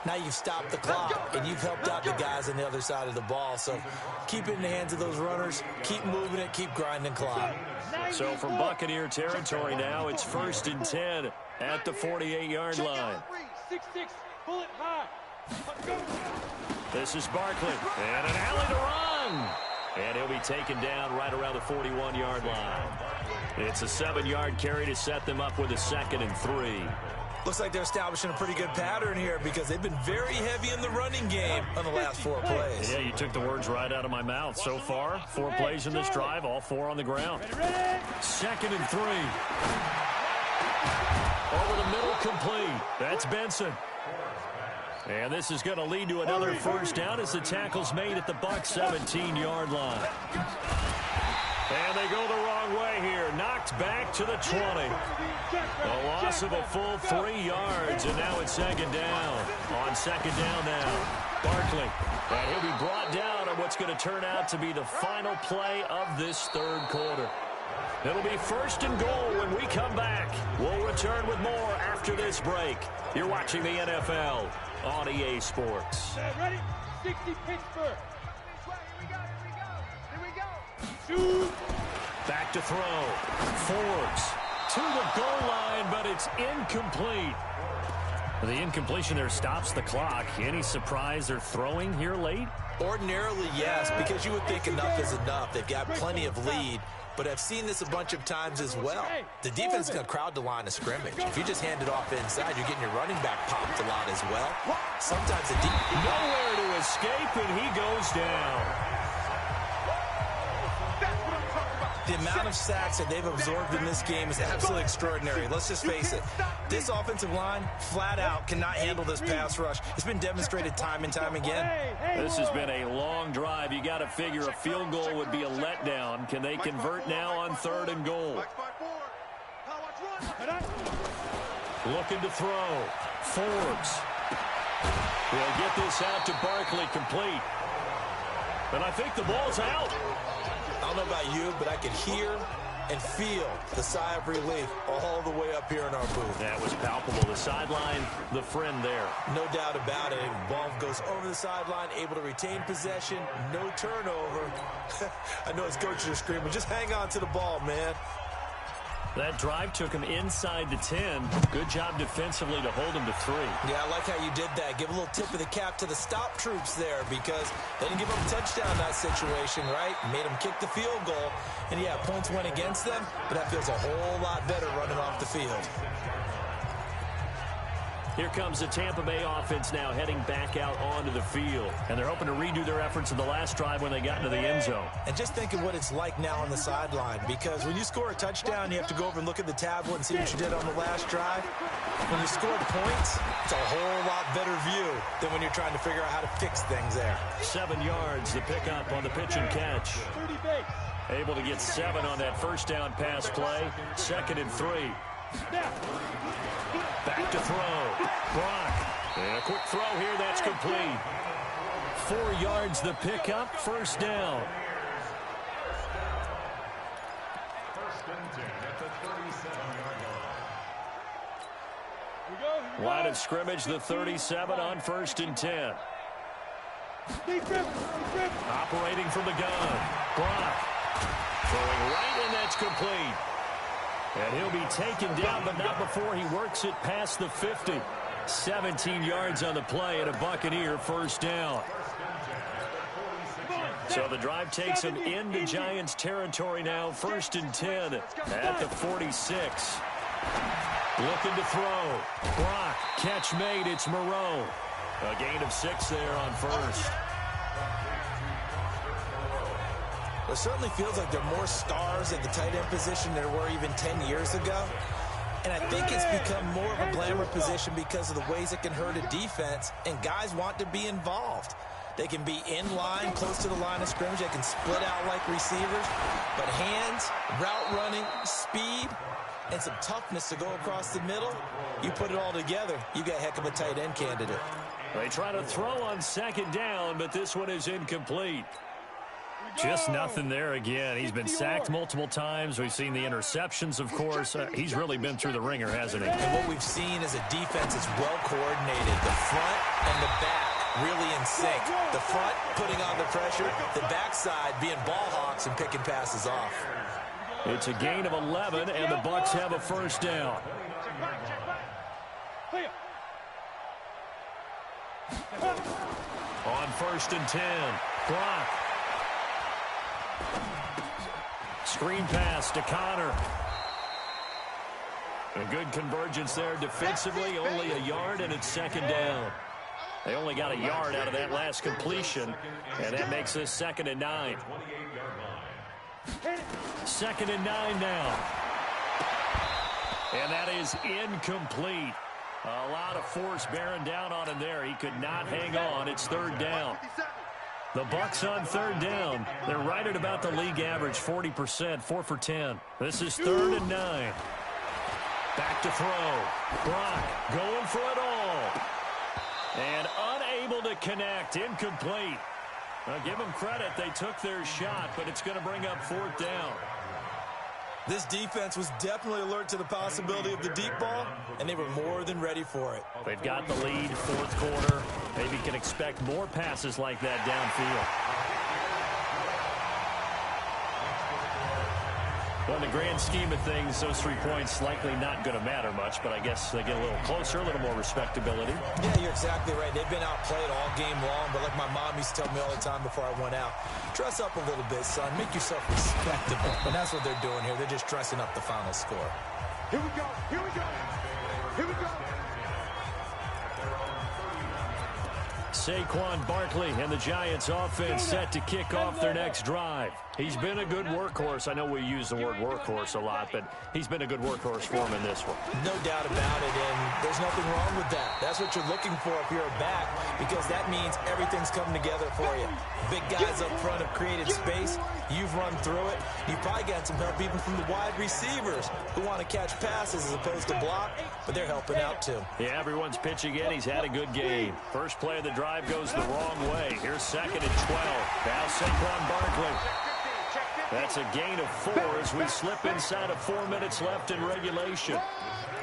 now you've stopped the clock and you've helped out the guys on the other side of the ball. So keep it in the hands of those runners. Keep moving it. Keep grinding clock. So from Buccaneer territory now, it's 1st and 10 at the 48-yard line. 6-6, pull it high. Go. This is Barkley, and an alley to run. And he'll be taken down right around the 41-yard line. It's a 7-yard carry to set them up with a 2nd and 3. Looks like they're establishing a pretty good pattern here because they've been very heavy in the running game on the last 4 plays. Yeah, you took the words right out of my mouth. So far, 4 plays in this drive, all 4 on the ground. 2nd and 3. Over the middle, complete. That's Benson. And this is going to lead to another first down as the tackle's made at the Bucs 17-yard line. And they go the wrong way here. Knocked back to the 20. A loss of a full 3 yards, and now it's 2nd down. On 2nd down now, Barkley. And he'll be brought down on what's going to turn out to be the final play of this third quarter. It'll be 1st and goal when we come back. We'll return with more after this break. You're watching the NFL on EA Sports. Ready? 60 Pittsburgh. Here we go. Shoot. Back to throw. Forbes to the goal line, but it's incomplete. The incompletion there stops the clock. Any surprise they're throwing here late? Ordinarily, yes, because you would think enough is enough. They've got plenty of lead. But I've seen this a bunch of times as well. The defense is going to crowd the line of scrimmage. If you just hand it off inside, you're getting your running back popped a lot as well. Sometimes the nowhere to escape, and he goes down. The amount of sacks that they've absorbed in this game is absolutely extraordinary. Let's just face it. This offensive line, flat out, cannot handle this pass rush. It's been demonstrated time and time again. This has been a long drive. You got to figure a field goal would be a letdown. Can they convert now on 3rd and goal? Looking to throw. Forbes will get this out to Barkley, complete. And I think the ball's out. I don't know about you, but I could hear and feel the sigh of relief all the way up here in our booth. That was palpable. The sideline, the friend there. No doubt about it. Ball goes over the sideline, able to retain possession, no turnover. I know his coaches are screaming, just hang on to the ball, man. That drive took him inside the 10. Good job defensively to hold him to 3. Yeah, I like how you did that. Give a little tip of the cap to the stop troops there because they didn't give up a touchdown in that situation, right? Made them kick the field goal. And, yeah, points went against them, but that feels a whole lot better running off the field. Here comes the Tampa Bay offense now heading back out onto the field. And they're hoping to redo their efforts in the last drive when they got into the end zone. And just think of what it's like now on the sideline, because when you score a touchdown, you have to go over and look at the tablet and see what you did on the last drive. When you scored points, it's a whole lot better view than when you're trying to figure out how to fix things there. 7 yards, the pickup on the pitch and catch. Able to get 7 on that first down pass play. 2nd and 3. Back to throw. Brock. And a quick throw here. That's complete. 4 yards the pickup. First down. First and 10 at the 37-yard line. Line of scrimmage, the 37 on 1st and 10. Operating from the gun. Brock. Throwing right, and that's complete. And he'll be taken down, but not before he works it past the 50. 17 yards on the play, and a Buccaneer first down. So the drive takes him into Giants territory now. 1st and 10 at the 46. Looking to throw. Brock, catch made. It's Moreau. A gain of 6 there on first. It certainly feels like there are more stars at the tight end position than there were even 10 years ago. And I think it's become more of a glamour position because of the ways it can hurt a defense, and guys want to be involved. They can be in line, close to the line of scrimmage. They can split out like receivers. But hands, route running, speed, and some toughness to go across the middle, you put it all together, you got a heck of a tight end candidate. They try to throw on 2nd down, but this one is incomplete. Just nothing there again. He's been sacked multiple times. We've seen the interceptions, of course. He's really been through the ringer, hasn't he? And what we've seen is a defense that's well coordinated. The front and the back really in sync. The front putting on the pressure. The backside being ball hawks and picking passes off. It's a gain of 11, and the Bucs have a first down. On 1st and 10, Brock. Screen pass to Connor. A good convergence there defensively, only a yard, and it's 2nd down. They only got a yard out of that last completion, and that makes this 2nd and 9. 2nd and 9 now. And that is incomplete. A lot of force bearing down on him there. He could not hang on. It's 3rd down. The Bucs on 3rd down. They're right at about the league average, 40%, 4 for 10. This is 3rd and 9. Back to throw. Brock going for it all. And unable to connect. Incomplete. Now give them credit. They took their shot, but it's going to bring up 4th down. This defense was definitely alert to the possibility of the deep ball, and they were more than ready for it. They've got the lead, 4th quarter. Maybe can expect more passes like that downfield. Well, in the grand scheme of things, those 3 points likely not going to matter much, but I guess they get a little closer, a little more respectability. Yeah, you're exactly right. They've been outplayed all game long, but like my mom used to tell me all the time before I went out, dress up a little bit, son. Make yourself respectable. And that's what they're doing here. They're just dressing up the final score. Here we go. Here we go. Here we go. Saquon Barkley and the Giants offense set to kick off their next drive. He's been a good workhorse. I know we use the word workhorse a lot, but he's been a good workhorse for him in this one. No doubt about it, and there's nothing wrong with that. That's what you're looking for if you're a back, because that means everything's coming together for you. Big guys up front have created space. You've run through it. You've probably got some help even from the wide receivers who want to catch passes as opposed to block, but they're helping out too. Yeah, everyone's pitching in. He's had a good game. First play of the drive goes the wrong way. Here's 2nd and 12. Now Saquon Barkley. Check 15. That's a gain of 4 as we slip inside of 4 minutes left in regulation.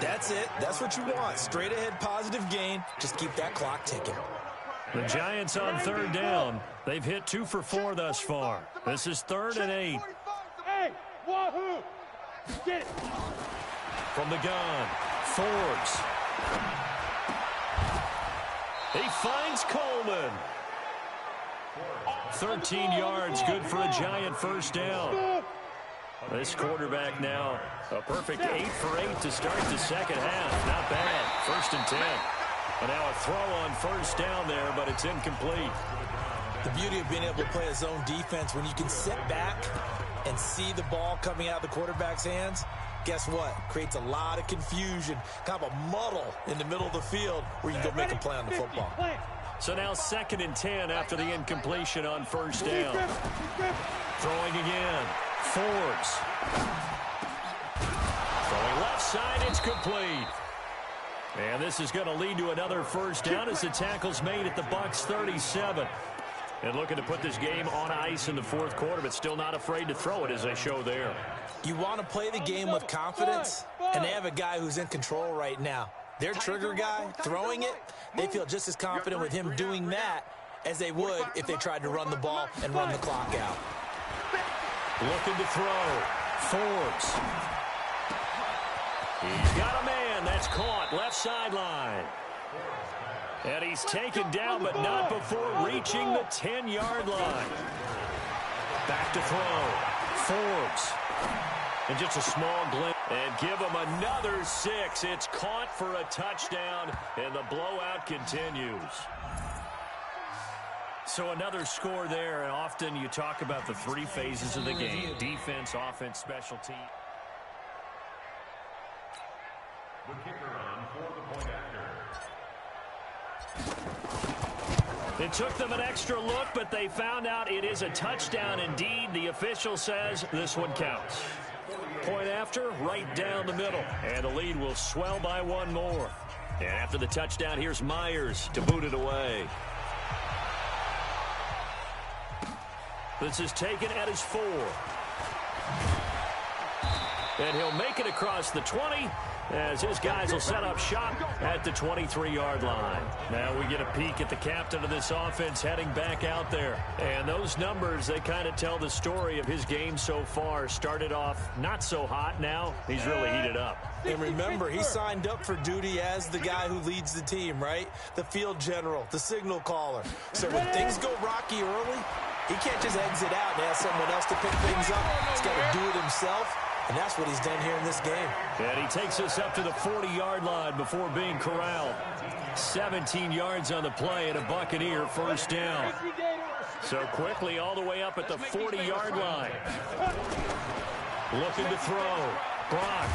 That's it. That's what you want. Straight ahead positive gain. Just keep that clock ticking. The Giants on 3rd down. They've hit 2 for 4 thus far. This is 3rd and 8. Hey, wahoo! Get it! From the gun, Forbes. He finds Coleman. 13 yards, good for a Giant first down. This quarterback now, a perfect 8 for 8 to start the second half. Not bad. 1st and 10. And now a throw on 1st down there, but it's incomplete. The beauty of being able to play a zone defense, when you can sit back and see the ball coming out of the quarterback's hands, guess what? Creates a lot of confusion, kind of a muddle in the middle of the field where you can go make a play on the football. So now 2nd and 10 after the incompletion on 1st down. Throwing again. Forbes. Throwing left side, it's complete. And this is going to lead to another 1st down as the tackle's made at the Bucs 37. And looking to put this game on ice in the 4th quarter, but still not afraid to throw it as they show there. You want to play the game with confidence, and they have a guy who's in control right now. Their trigger guy, throwing it, they feel just as confident with him doing that as they would if they tried to run the ball and run the clock out. Looking to throw. Forbes. He's got a man. That's caught. Left sideline. And he's taken down, but not before reaching the 10-yard line. Back to throw. Forbes. And just a small glimpse. And give him another 6. It's caught for a touchdown, and the blowout continues. So another score there, and often you talk about the 3 phases of the game. Defense, offense, special team. The kicker on for the point after. It took them an extra look, but they found out it is a touchdown indeed. The official says this one counts. Point after, right down the middle. And the lead will swell by 1 more. And after the touchdown, here's Myers to boot it away. This is taken at his 4. And he'll make it across the 20 as his guys will set up shop at the 23-yard line. Now we get a peek at the captain of this offense heading back out there. And those numbers, they kind of tell the story of his game so far. Started off not so hot. Now he's really heated up. And remember, he signed up for duty as the guy who leads the team, right? The field general, the signal caller. So when things go rocky early, he can't just exit out and ask someone else to pick things up. He's got to do it himself. And that's what he's done here in this game. And he takes us up to the 40-yard line before being corralled. 17 yards on the play and a Buccaneer first down. So quickly all the way up at the 40-yard line. Looking to throw. Brock.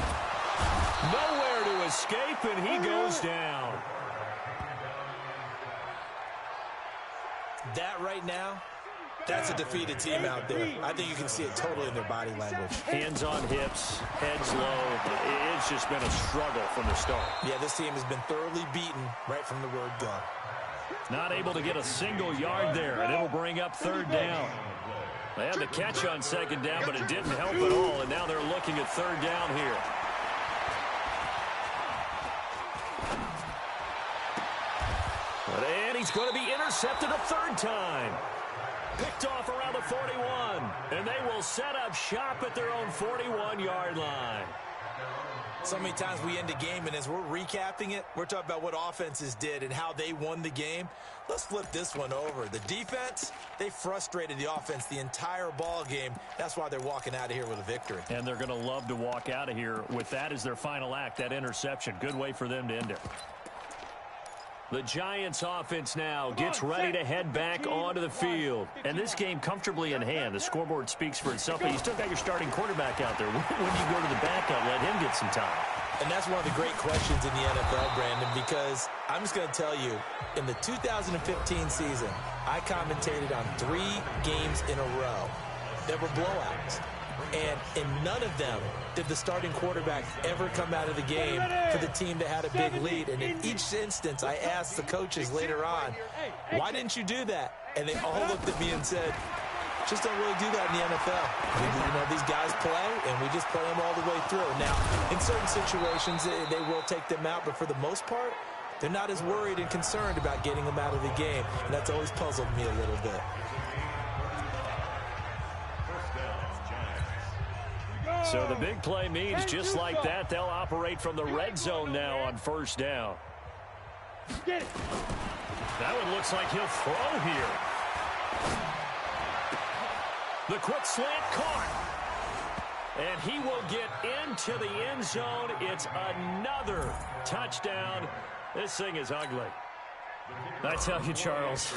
Nowhere to escape, and he goes down. That right now, that's a defeated team out there. I think you can see it totally in their body language. Hands on hips, heads low. It's just been a struggle from the start. Yeah, this team has been thoroughly beaten right from the word go. Not able to get a single yard there, and it'll bring up 3rd down. They had the catch on 2nd down, but it didn't help at all, and now they're looking at 3rd down here. And he's going to be intercepted a 3rd time. Picked off around the 41, and they will set up shop at their own 41-yard line. So many times we end a game, and as we're recapping it, we're talking about what offenses did and how they won the game. Let's flip this one over. The defense, they frustrated the offense the entire ball game. That's why they're walking out of here with a victory. And they're going to love to walk out of here with that as their final act, that interception. Good way for them to end it. The Giants offense now gets ready to head back onto the field. And this game comfortably in hand. The scoreboard speaks for itself, but you still got your starting quarterback out there. When you go to the backup, let him get some time. And that's one of the great questions in the NFL, Brandon, because I'm just going to tell you, in the 2015 season, I commentated on 3 games in a row that were blowouts. And in none of them did the starting quarterback ever come out of the game for the team that had a big lead. And in each instance, I asked the coaches later on, why didn't you do that? And they all looked at me and said, Just don't really do that in the NFL. You know, these guys play, and we just play them all the way through. Now, in certain situations, they will take them out, but for the most part, they're not as worried and concerned about getting them out of the game, and that's always puzzled me a little bit. So the big play means just like that, they'll operate from the red zone now on first down. Get it. That one looks like he'll throw here. The quick slant caught. And he will get into the end zone. It's another touchdown. This thing is ugly. I tell you, Charles,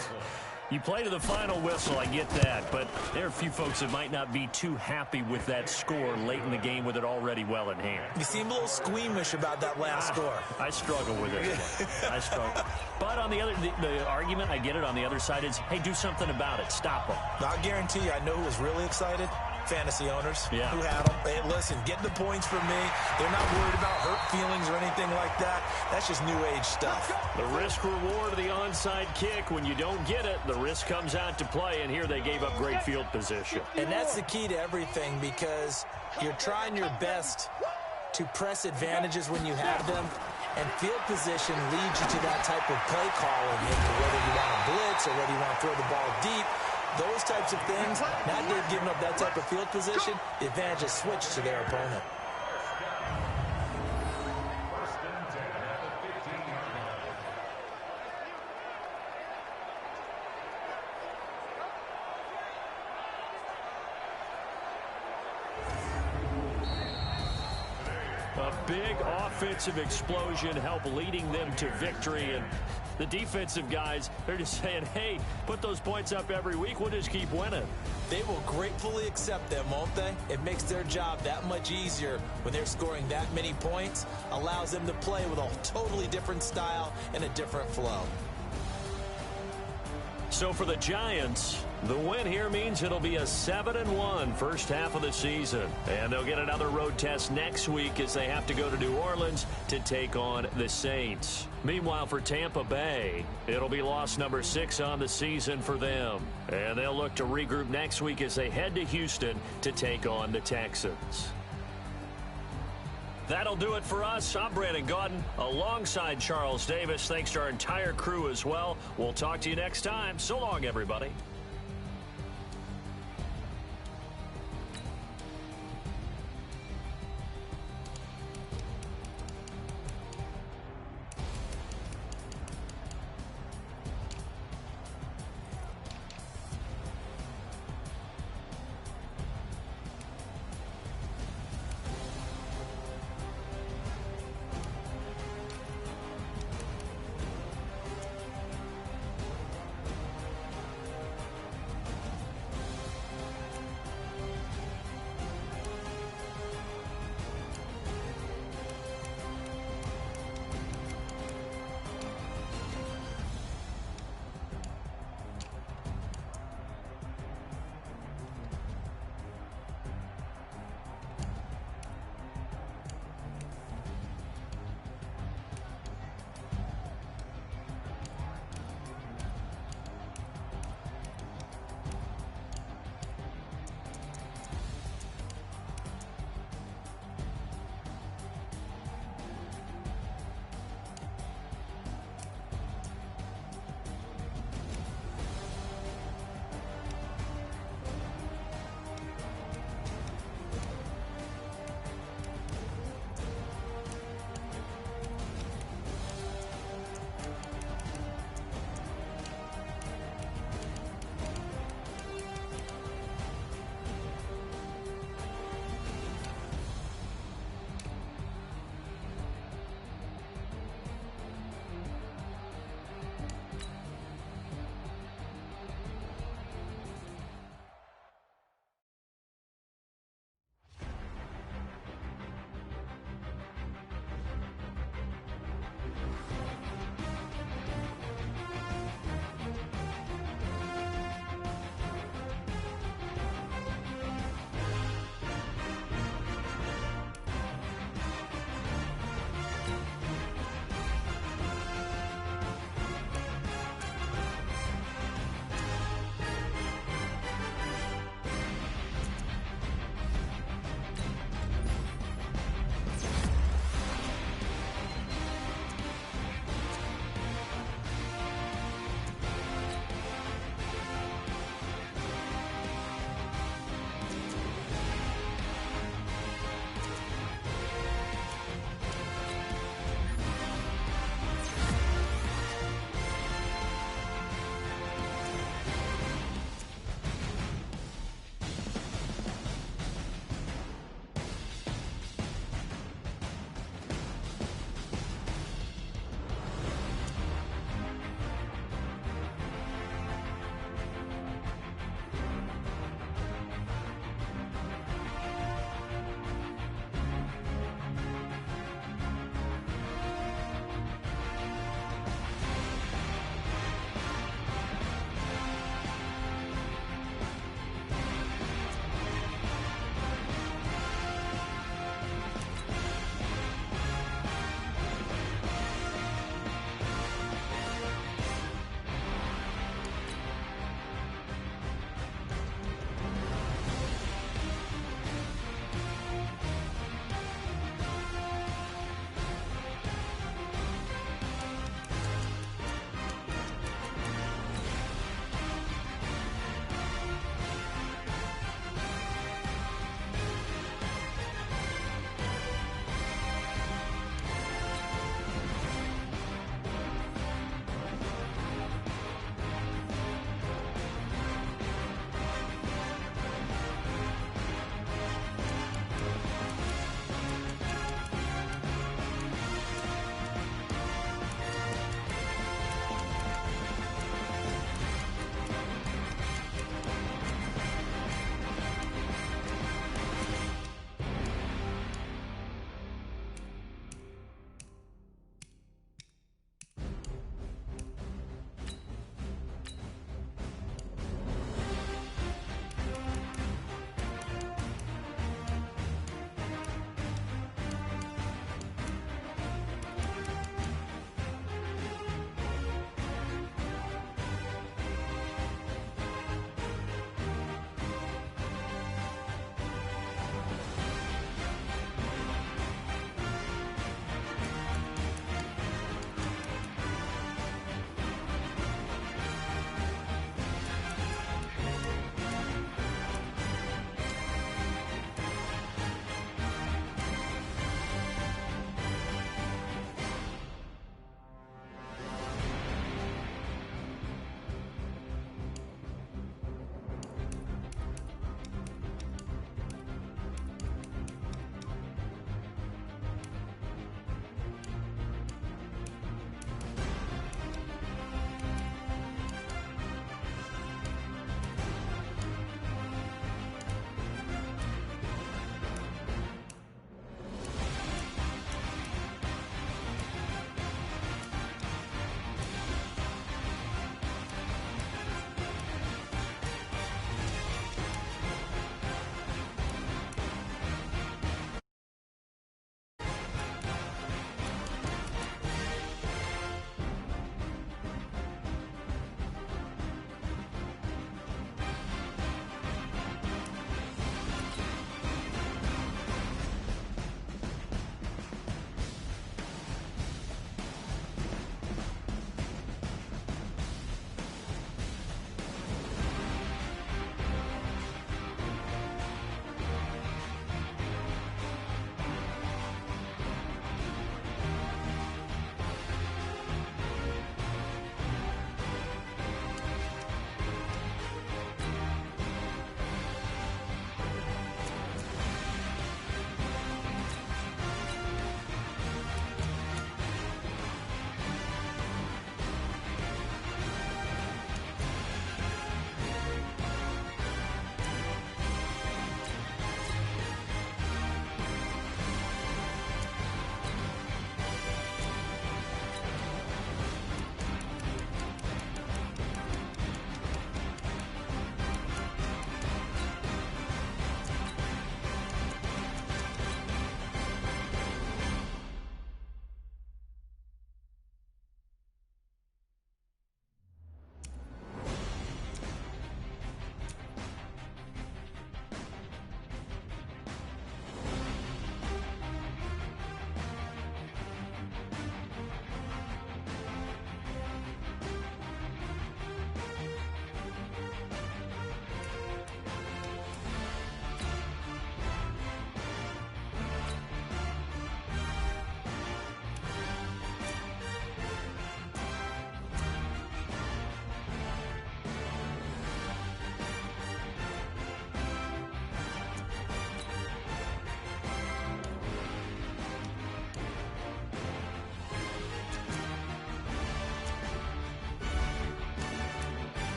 you play to the final whistle, I get that, but there are a few folks that might not be too happy with that score late in the game with it already well in hand. You seem a little squeamish about that last score. I struggle with it. I struggle. But on the other, the argument, I get it, on the other side is, hey, do something about it. Stop them. I guarantee you, I know who was really excited. Fantasy owners who had them. Hey, listen, get the points from me. They're not worried about hurt feelings or anything like that. That's just new age stuff. The risk reward of the onside kick, when you don't get it, the risk comes out to play, and here they gave up great field position. And that's the key to everything, because you're trying your best to press advantages when you have them, and field position leads you to that type of play calling, whether you want to blitz or whether you want to throw the ball deep. Those types of things, now they've given up that type of field position, the advantage is switched to their opponent. A big offensive explosion helped leading them to victory, and the defensive guys, they're just saying, hey, put those points up every week, we'll just keep winning. They will gratefully accept them, won't they? It makes their job that much easier when they're scoring that many points, allows them to play with a totally different style and a different flow. So for the Giants, the win here means it'll be a 7-1 first half of the season. And they'll get another road test next week as they have to go to New Orleans to take on the Saints. Meanwhile, for Tampa Bay, it'll be loss number 6 on the season for them. And they'll look to regroup next week as they head to Houston to take on the Texans. That'll do it for us. I'm Brandon Gaudin alongside Charles Davis. Thanks to our entire crew as well. We'll talk to you next time. So long, everybody.